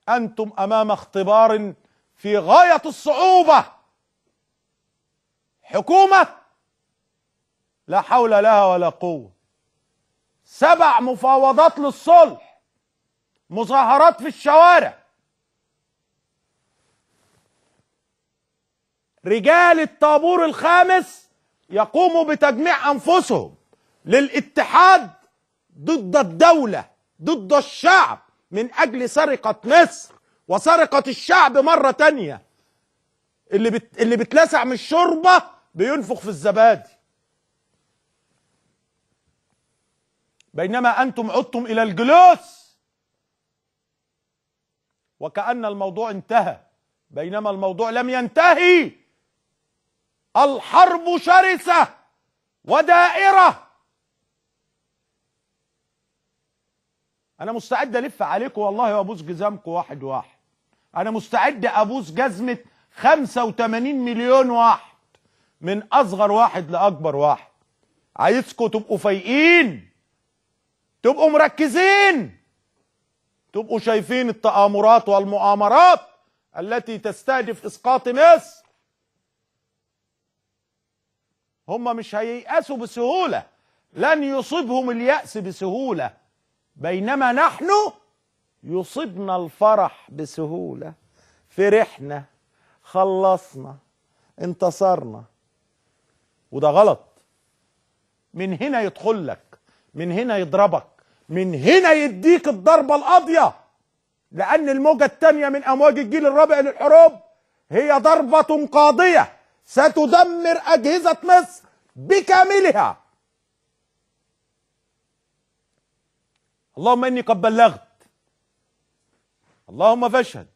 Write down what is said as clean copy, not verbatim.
أنتم أمام اختبار في غاية الصعوبة. حكومة لا حول لها ولا قوة، 7 مفاوضات للصلح، مظاهرات في الشوارع، رجال الطابور الخامس يقوموا بتجميع أنفسهم للاتحاد ضد الدولة، ضد الشعب، من أجل سرقة مصر وسرقة الشعب مرة تانية. اللي بتلسع من الشوربة بينفخ في الزبادي. بينما أنتم عدتم إلى الجلوس وكأن الموضوع انتهى، بينما الموضوع لم ينتهي. الحرب شرسة ودائرة. أنا مستعد ألف عليكم والله وأبوس جزامكم واحد واحد. أنا مستعد أبوس جزمة 85 مليون واحد، من أصغر واحد لأكبر واحد. عايزكم تبقوا فايقين، تبقوا مركزين، تبقوا شايفين التآمرات والمؤامرات التي تستهدف إسقاط مصر. هم مش هييأسوا بسهولة، لن يصيبهم اليأس بسهولة، بينما نحن يصيبنا الفرح بسهولة. فرحنا، خلصنا، انتصرنا. وده غلط. من هنا يدخل لك، من هنا يضربك، من هنا يديك الضربة القاضية، لأن الموجة الثانية من أمواج الجيل الرابع للحروب هي ضربة قاضية ستدمر أجهزة مصر بكاملها. اللهم إني قد بلغت، اللهم فاشهد.